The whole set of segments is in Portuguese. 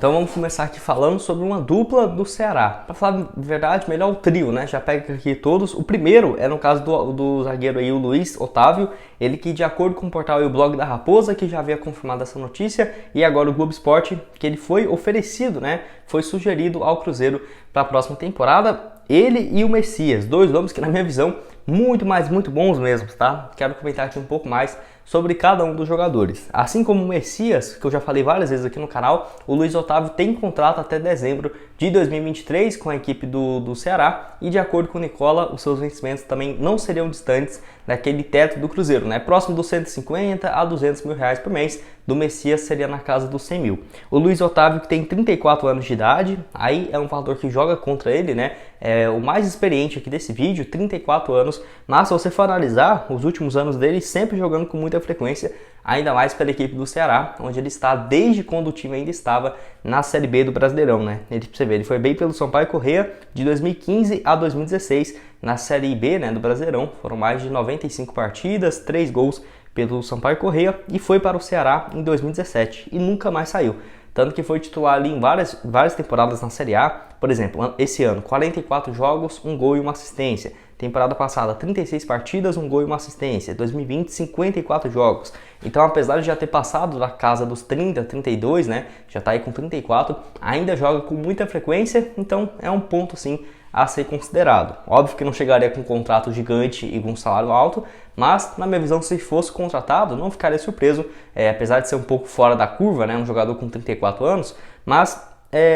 Então vamos começar aqui falando sobre uma dupla do Ceará. Para falar a verdade, melhor o trio, né? Já pega aqui todos. O primeiro é no caso do zagueiro aí, o Luiz Otávio. Ele que, de acordo com o portal e o blog da Raposa, que já havia confirmado essa notícia, e agora o Globo Esporte, que ele foi oferecido, né? Foi sugerido ao Cruzeiro para a próxima temporada. Ele e o Messias, dois nomes que na minha visão, muito bons mesmo, tá? Quero comentar aqui um pouco mais sobre cada um dos jogadores. Assim como o Messias, que eu já falei várias vezes aqui no canal, o Luiz Otávio tem contrato até dezembro de 2023 com a equipe do Ceará e, de acordo com o Nicola, os seus vencimentos também não seriam distantes daquele teto do Cruzeiro, né? Próximo dos 150 a 200 mil reais por mês. Do Messias seria na casa dos 100 mil. O Luiz Otávio, que tem 34 anos de idade, aí é um valor que joga contra ele, né? É o mais experiente aqui desse vídeo, 34 anos, mas se você for analisar, os últimos anos dele sempre jogando com muita frequência, ainda mais pela equipe do Ceará, onde ele está desde quando o time ainda estava na Série B do Brasileirão, né? Ele foi bem pelo Sampaio Corrêa de 2015 a 2016, na Série B, né, do Brasileirão, foram mais de 95 partidas, 3 gols pelo Sampaio Corrêa, e foi para o Ceará em 2017 e nunca mais saiu. Tanto que foi titular ali em várias temporadas na Série A. Por exemplo, esse ano, 44 jogos, 1 gol e 1 assistência. Temporada passada, 36 partidas, 1 gol e 1 assistência. 2020, 54 jogos. Então, apesar de já ter passado da casa dos 30, 32, né? Já tá aí com 34, ainda joga com muita frequência. Então, é um ponto, sim, a ser considerado. Óbvio que não chegaria com um contrato gigante e com um salário alto, mas, na minha visão, se fosse contratado, não ficaria surpreso, apesar de ser um pouco fora da curva, né, um jogador com 34 anos, mas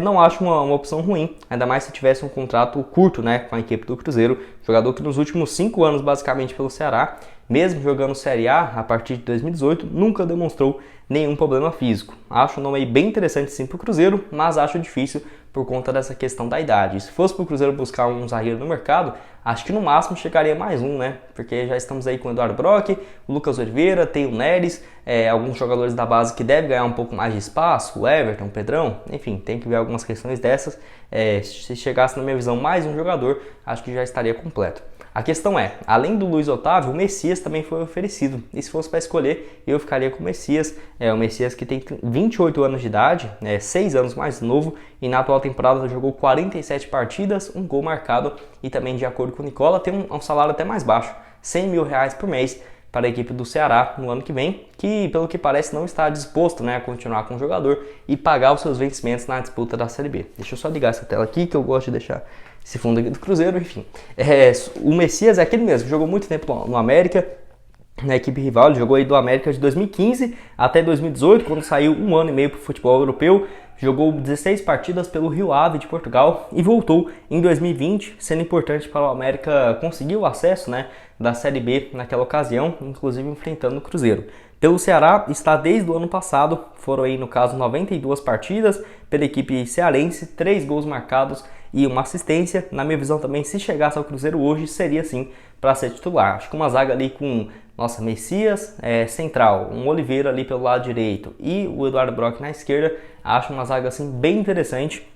não acho uma opção ruim, ainda mais se tivesse um contrato curto, né, com a equipe do Cruzeiro, jogador que nos últimos 5 anos, basicamente, pelo Ceará, mesmo jogando Série A partir de 2018, nunca demonstrou nenhum problema físico. Acho o nome aí bem interessante sim para o Cruzeiro, mas acho difícil por conta dessa questão da idade. Se fosse para o Cruzeiro buscar um zagueiro no mercado, acho que no máximo chegaria mais um, né? Porque já estamos aí com o Eduardo Brock, o Lucas Oliveira, tem o Neres, alguns jogadores da base que devem ganhar um pouco mais de espaço, o Everton, o Pedrão, enfim, tem que ver algumas questões dessas. Se chegasse na minha visão mais um jogador, acho que já estaria completo. A questão é, além do Luiz Otávio, o Messias também foi oferecido. E se fosse para escolher, eu ficaria com o Messias. O Messias que tem 28 anos de idade, 6 anos mais novo, e na atual temporada jogou 47 partidas, 1 gol marcado, e também, de acordo com o Nicola, tem um salário até mais baixo, 100 mil reais por mês para a equipe do Ceará no ano que vem, que pelo que parece não está disposto, né, a continuar com o jogador e pagar os seus vencimentos na disputa da Série B. Deixa eu só ligar essa tela aqui que eu gosto de deixar esse fundo aqui do Cruzeiro, enfim. O Messias é aquele mesmo, jogou muito tempo no América, na equipe rival, ele jogou aí do América de 2015 até 2018, quando saiu 1 ano e meio para o futebol europeu, jogou 16 partidas pelo Rio Ave de Portugal e voltou em 2020, sendo importante para o América conseguir o acesso, né, da Série B naquela ocasião, inclusive enfrentando o Cruzeiro. Pelo Ceará, está desde o ano passado, foram aí no caso 92 partidas pela equipe cearense, 3 gols marcados e 1 assistência. Na minha visão também, se chegasse ao Cruzeiro hoje, seria sim para ser titular. Acho que uma zaga ali com Messias, central, um Oliveira ali pelo lado direito e o Eduardo Brock na esquerda, acho uma zaga assim bem interessante,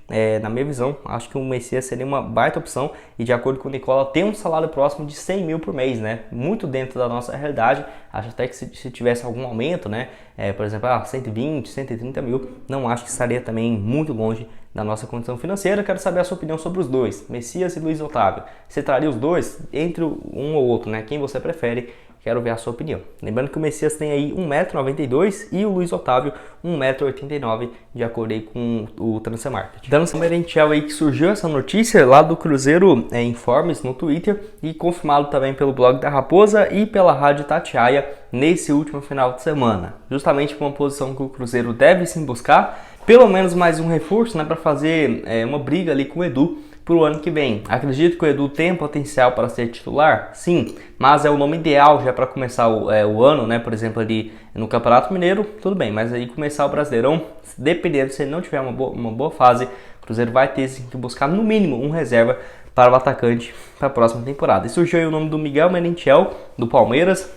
na minha visão. Acho que o Messias seria uma baita opção e, de acordo com o Nicola, tem um salário próximo de 100 mil por mês, né? Muito dentro da nossa realidade. Acho até que se tivesse algum aumento, né? Por exemplo, 120, 130 mil, não acho que estaria também muito longe da nossa condição financeira. Quero saber a sua opinião sobre os dois, Messias e Luiz Otávio. Você traria os dois entre um ou outro, né? Quem você prefere? Quero ver a sua opinião. Lembrando que o Messias tem aí 1,92 m e o Luiz Otávio 1,89 m, de acordo aí com o Transfermarkt. Dando uma merentiel aí que surgiu essa notícia lá do Cruzeiro Informes no Twitter e confirmado também pelo blog da Raposa e pela Rádio Itatiaia nesse último final de semana. Justamente com uma posição que o Cruzeiro deve sim buscar, pelo menos mais um reforço, né, para fazer uma briga ali com o Edu para o ano que vem. Acredito que o Edu tem potencial para ser titular? Sim, mas é o nome ideal já para começar o ano, né? Por exemplo, ali no Campeonato Mineiro, tudo bem, mas aí começar o Brasileirão, dependendo, se ele não tiver uma boa fase, o Cruzeiro vai ter sim, que buscar no mínimo um reserva para o atacante para a próxima temporada. E surgiu aí o nome do Miguel Merentiel, do Palmeiras,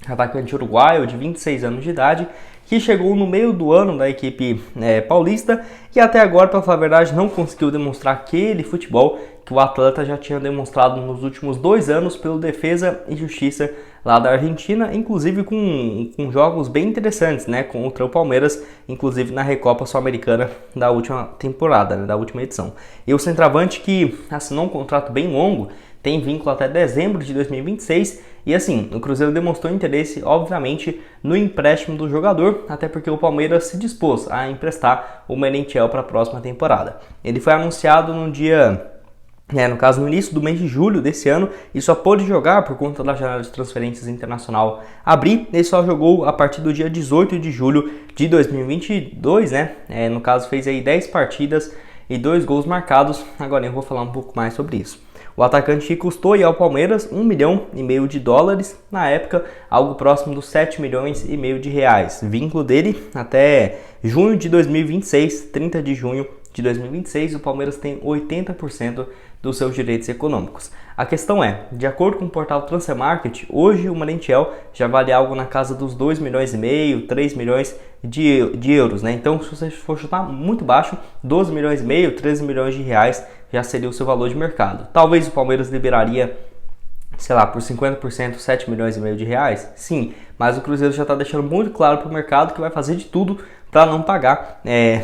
atacante uruguaio de 26 anos de idade, que chegou no meio do ano da equipe paulista e até agora, para falar a verdade, não conseguiu demonstrar aquele futebol que o atleta já tinha demonstrado nos últimos 2 anos pelo Defesa e Justiça lá da Argentina, inclusive com jogos bem interessantes, né, contra o Palmeiras, inclusive na Recopa Sul-Americana da última temporada, né, da última edição. E o centroavante que assinou um contrato bem longo, tem vínculo até dezembro de 2026 e assim, o Cruzeiro demonstrou interesse, obviamente, no empréstimo do jogador, até porque o Palmeiras se dispôs a emprestar o Merentiel para a próxima temporada. Ele foi anunciado no início do mês de julho desse ano e só pôde jogar por conta da janela de transferências internacional abrir. Ele só jogou a partir do dia 18 de julho de 2022, né? No caso, fez aí 10 partidas e 2 gols marcados. Agora eu vou falar um pouco mais sobre isso. O atacante custou ao Palmeiras $1,5 milhão na época, algo próximo dos $7,5 milhões. Vínculo dele até junho de 2026, 30 de junho de 2026, o Palmeiras tem 80% dos seus direitos econômicos. A questão é, de acordo com o portal Transfermarkt, hoje o Merentiel já vale algo na casa dos $2,5 milhões, 3 milhões de euros, né? Então, se você for chutar muito baixo, 12,5 milhões, 13 milhões de reais já seria o seu valor de mercado. Talvez o Palmeiras liberaria, sei lá, por 50%, 7,5 milhões de reais? Sim, mas o Cruzeiro já está deixando muito claro para o mercado que vai fazer de tudo para não pagar.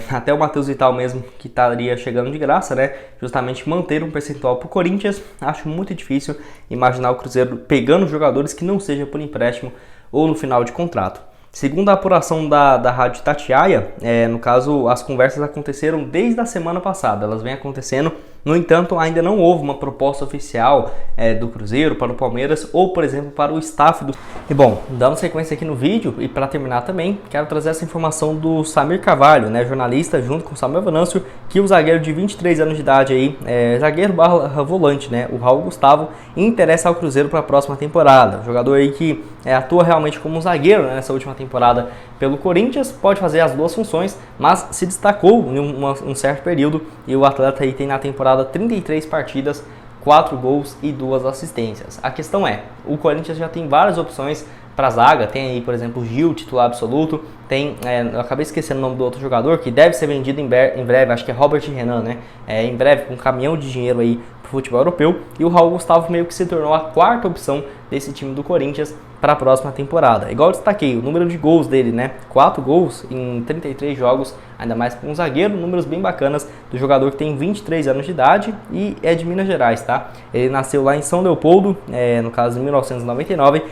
Até o Matheus Vital mesmo, que estaria chegando de graça, né? Justamente manter um percentual para o Corinthians. Acho muito difícil imaginar o Cruzeiro pegando jogadores que não seja por empréstimo ou no final de contrato. Segundo a apuração da Rádio Itatiaia, no caso, as conversas aconteceram desde a semana passada, elas vêm acontecendo. No entanto, ainda não houve uma proposta oficial do Cruzeiro para o Palmeiras ou, por exemplo, para o staff do... E bom, dando sequência aqui no vídeo e para terminar também, quero trazer essa informação do Samir Carvalho, né, jornalista, junto com o Samuel Venâncio, que o zagueiro de 23 anos de idade aí, zagueiro barra volante, né, o Raul Gustavo, interessa ao Cruzeiro para a próxima temporada. Jogador aí que atua realmente como zagueiro, né, nessa última temporada pelo Corinthians, pode fazer as duas funções, mas se destacou em um certo período e o atleta aí tem na temporada 33 partidas, 4 gols e 2 assistências. A questão é, o Corinthians já tem várias opções para zaga, tem aí, por exemplo, o Gil, titular absoluto, tem, eu acabei esquecendo o nome do outro jogador, que deve ser vendido em breve, acho que é Robert Renan, né, em breve, com um caminhão de dinheiro aí pro futebol europeu, e o Raul Gustavo meio que se tornou a quarta opção desse time do Corinthians para a próxima temporada. Igual eu destaquei, o número de gols dele, né, 4 gols em 33 jogos, ainda mais com um zagueiro, números bem bacanas do jogador que tem 23 anos de idade e é de Minas Gerais, tá? Ele nasceu lá em São Leopoldo, no caso em 1999,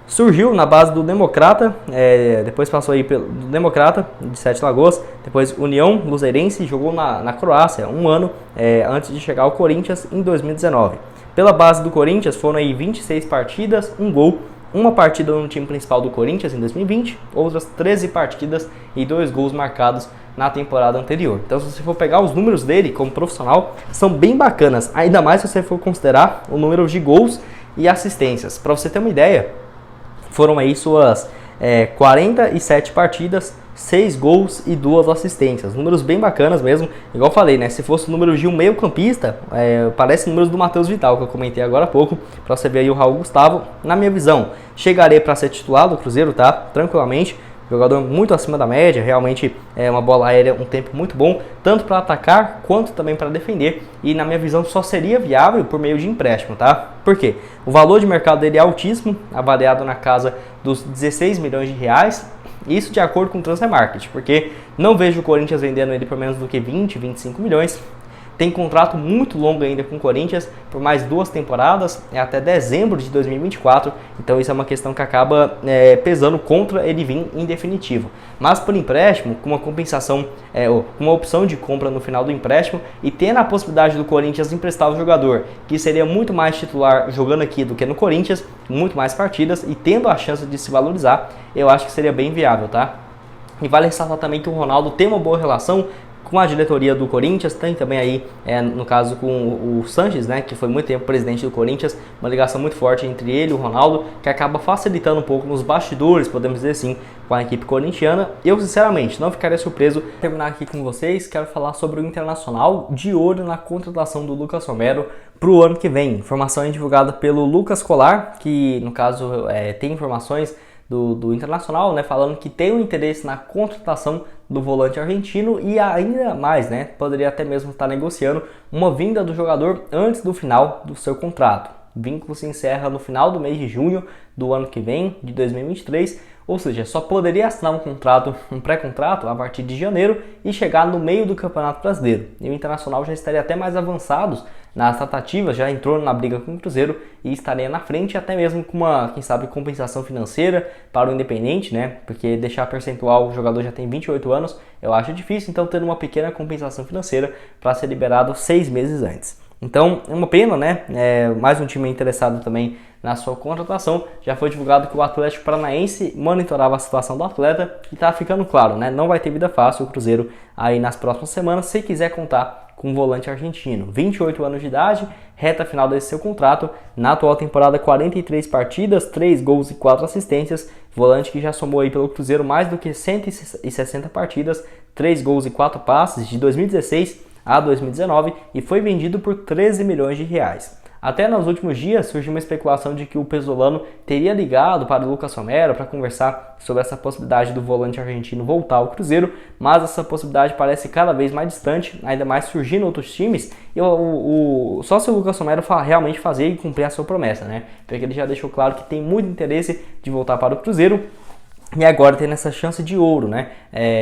surgiu na base do Democrata, depois passou aí pelo Democrata de Sete Lagoas, depois União Luzeirense, jogou na Croácia um ano antes de chegar ao Corinthians em 2019. Pela base do Corinthians foram aí 26 partidas, um gol, uma partida no time principal do Corinthians em 2020, outras 13 partidas e 2 gols marcados na temporada anterior. Então, se você for pegar os números dele como profissional, são bem bacanas, ainda mais se você for considerar o número de gols e assistências. Para você ter uma ideia, foram aí suas 47 partidas, 6 gols e 2 assistências. Números bem bacanas mesmo. Igual eu falei, né? Se fosse o número de um meio campista, parece números do Matheus Vital, que eu comentei agora há pouco, para você ver aí o Raul Gustavo. Na minha visão, chegaria para ser titular do Cruzeiro, tá? Tranquilamente. Jogador muito acima da média, realmente é uma bola aérea, um tempo muito bom, tanto para atacar quanto também para defender. E na minha visão só seria viável por meio de empréstimo, tá? Por quê? O valor de mercado dele é altíssimo, avaliado na casa dos 16 milhões de reais. Isso de acordo com o Transfermarkt, porque não vejo o Corinthians vendendo ele por menos do que 20, 25 milhões. Tem contrato muito longo ainda com o Corinthians, por mais 2 temporadas, até dezembro de 2024. Então isso é uma questão que acaba pesando contra ele vir em definitivo. Mas por empréstimo, com uma compensação, com uma opção de compra no final do empréstimo e tendo a possibilidade do Corinthians emprestar o jogador, que seria muito mais titular jogando aqui do que no Corinthians, muito mais partidas e tendo a chance de se valorizar, eu acho que seria bem viável, tá? E vale ressaltar também que o Ronaldo tem uma boa relação com a diretoria do Corinthians, tem também aí, no caso com o Sanches, né, que foi muito tempo presidente do Corinthians, uma ligação muito forte entre ele e o Ronaldo, que acaba facilitando um pouco nos bastidores, podemos dizer assim, com a equipe corintiana. Eu, sinceramente, não ficaria surpreso. Vou terminar aqui com vocês, quero falar sobre o Internacional, de olho na contratação do Lucas Romero para o ano que vem. Informação é divulgada pelo Lucas Colar, que no caso tem informações do Internacional, né, falando que tem um interesse na contratação do volante argentino e ainda mais, né, poderia até mesmo estar negociando uma vinda do jogador antes do final do seu contrato. O vínculo se encerra no final do mês de junho do ano que vem, de 2023, ou seja, só poderia assinar um pré-contrato a partir de janeiro e chegar no meio do Campeonato Brasileiro. E o Internacional já estaria até mais avançados nas tratativas, já entrou na briga com o Cruzeiro e estaria na frente, até mesmo com uma, quem sabe, compensação financeira para o Independente, né? Porque deixar percentual, o jogador já tem 28 anos, eu acho difícil, então ter uma pequena compensação financeira para ser liberado 6 meses antes. Então, é uma pena, né? Mais um time interessado também na sua contratação. Já foi divulgado que o Atlético Paranaense monitorava a situação do atleta e tá ficando claro, né? Não vai ter vida fácil o Cruzeiro aí nas próximas semanas, se quiser contar com um volante argentino. 28 anos de idade, reta final desse seu contrato. Na atual temporada, 43 partidas, 3 gols e 4 assistências. Volante que já somou aí pelo Cruzeiro mais do que 160 partidas, 3 gols e 4 passes de 2016 a 2019 e foi vendido por 13 milhões de reais. Até nos últimos dias surgiu uma especulação de que o Pesolano teria ligado para o Lucas Romero para conversar sobre essa possibilidade do volante argentino voltar ao Cruzeiro, mas essa possibilidade parece cada vez mais distante, ainda mais surgindo outros times, e só se o Lucas Romero realmente fazer e cumprir a sua promessa, né? Porque ele já deixou claro que tem muito interesse de voltar para o Cruzeiro. E agora tendo essa chance de ouro, né?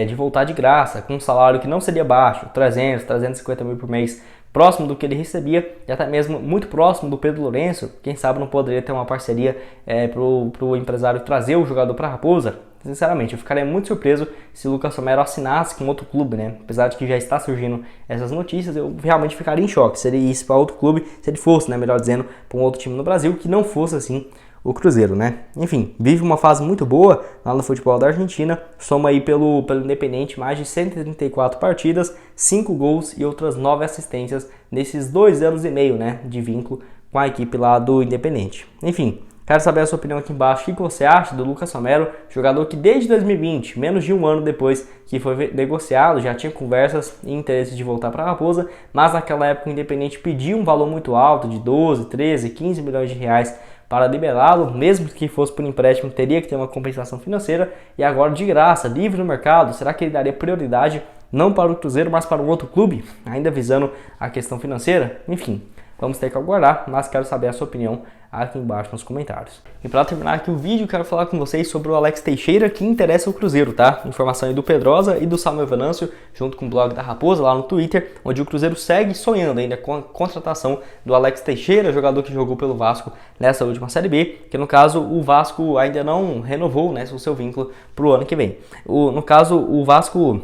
De voltar de graça, com um salário que não seria baixo, 300, 350 mil por mês, próximo do que ele recebia, e até mesmo muito próximo do Pedro Lourenço. Quem sabe não poderia ter uma parceria para o empresário trazer o jogador para a Raposa. Sinceramente, eu ficaria muito surpreso se o Lucas Romero assinasse com outro clube, né? Apesar de que já está surgindo essas notícias, eu realmente ficaria em choque se ele isso para outro clube, se ele fosse, né, melhor dizendo, para um outro time no Brasil que não fosse assim o Cruzeiro, né? Enfim, vive uma fase muito boa lá no futebol da Argentina, soma aí pelo Independente mais de 134 partidas, 5 gols e outras 9 assistências nesses 2 anos e meio, né, de vínculo com a equipe lá do Independente. Enfim, quero saber a sua opinião aqui embaixo. O que você acha do Lucas Romero, jogador que desde 2020, menos de um ano depois que foi negociado, já tinha conversas e interesse de voltar para a Raposa, mas naquela época o Independente pediu um valor muito alto de 12, 13, 15 milhões de reais para liberá-lo, mesmo que fosse por empréstimo, teria que ter uma compensação financeira, e agora de graça, livre no mercado, será que ele daria prioridade não para o Cruzeiro, mas para um outro clube, ainda visando a questão financeira? Enfim, vamos ter que aguardar, mas quero saber a sua opinião aqui embaixo nos comentários. E para terminar aqui o vídeo, quero falar com vocês sobre o Alex Teixeira, que interessa o Cruzeiro, tá? Informação aí do Pedrosa e do Samuel Venâncio, junto com o blog da Raposa lá no Twitter, onde o Cruzeiro segue sonhando ainda com a contratação do Alex Teixeira, jogador que jogou pelo Vasco nessa última Série B, que no caso o Vasco ainda não renovou, né, o seu vínculo para o ano que vem. No caso, o Vasco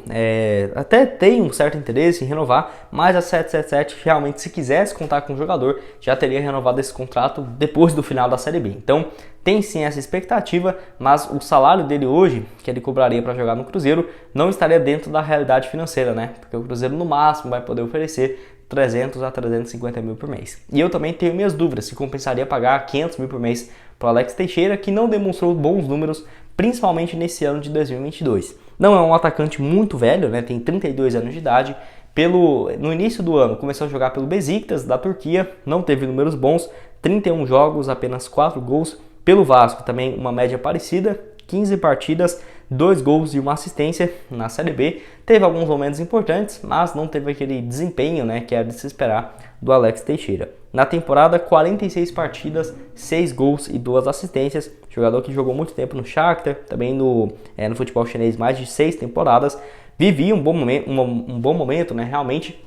até tem um certo interesse em renovar, mas a 777 realmente, se quisesse contar com o jogador, já teria renovado esse contrato depois do final da Série B. Então, tem sim essa expectativa, mas o salário dele hoje, que ele cobraria para jogar no Cruzeiro, não estaria dentro da realidade financeira, né? Porque o Cruzeiro no máximo vai poder oferecer 300 a 350 mil por mês. E eu também tenho minhas dúvidas se compensaria pagar 500 mil por mês para o Alex Teixeira, que não demonstrou bons números, principalmente nesse ano de 2022. Não é um atacante muito velho, né? Tem 32 anos de idade. No início do ano começou a jogar pelo Besiktas da Turquia, não teve números bons, 31 jogos, apenas 4 gols. Pelo Vasco também uma média parecida, 15 partidas, 2 gols e uma assistência na Série B. Teve alguns momentos importantes, mas não teve aquele desempenho, né, que era de se esperar do Alex Teixeira. Na temporada, 46 partidas, 6 gols e 2 assistências. Jogador que jogou muito tempo no Shakhtar, também no futebol chinês mais de 6 temporadas. Vivia um bom momento, né, realmente.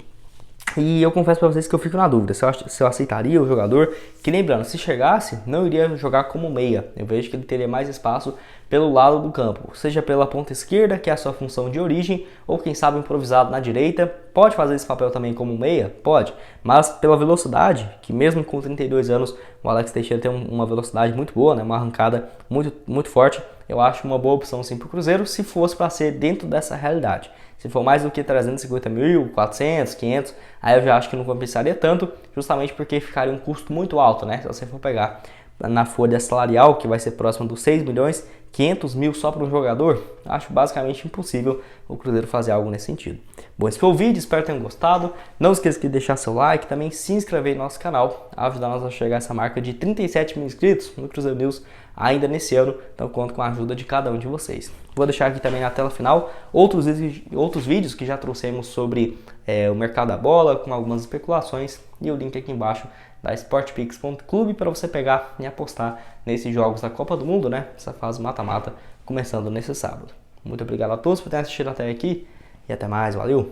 E eu confesso para vocês que eu fico na dúvida se eu aceitaria o jogador, que lembrando, se chegasse, não iria jogar como meia. Eu vejo que ele teria mais espaço pelo lado do campo, seja pela ponta esquerda, que é a sua função de origem, ou quem sabe improvisado na direita. Pode fazer esse papel também como meia? Pode, mas pela velocidade, que mesmo com 32 anos, o Alex Teixeira tem uma velocidade muito boa, né? Uma arrancada muito, muito forte. Eu acho uma boa opção sim para o Cruzeiro, se fosse para ser dentro dessa realidade. Se for mais do que 350 mil, 400, 500, aí eu já acho que não compensaria tanto, justamente porque ficaria um custo muito alto, né? Se você for pegar na folha salarial, que vai ser próximo dos 6 milhões, 500 mil só para um jogador, acho basicamente impossível o Cruzeiro fazer algo nesse sentido. Bom, esse foi o vídeo, espero que tenham gostado. Não esqueça de deixar seu like, também se inscrever no nosso canal, ajudar nós a chegar a essa marca de 37 mil inscritos no Cruzeiro News ainda nesse ano. Então conto com a ajuda de cada um de vocês. Vou deixar aqui também na tela final outros vídeos que já trouxemos sobre o mercado da bola, com algumas especulações, e o link aqui embaixo da sportpix.clube para você pegar e apostar nesses jogos da Copa do Mundo, né? Essa fase mata-mata, começando nesse sábado. Muito obrigado a todos por terem assistido até aqui e até mais, valeu!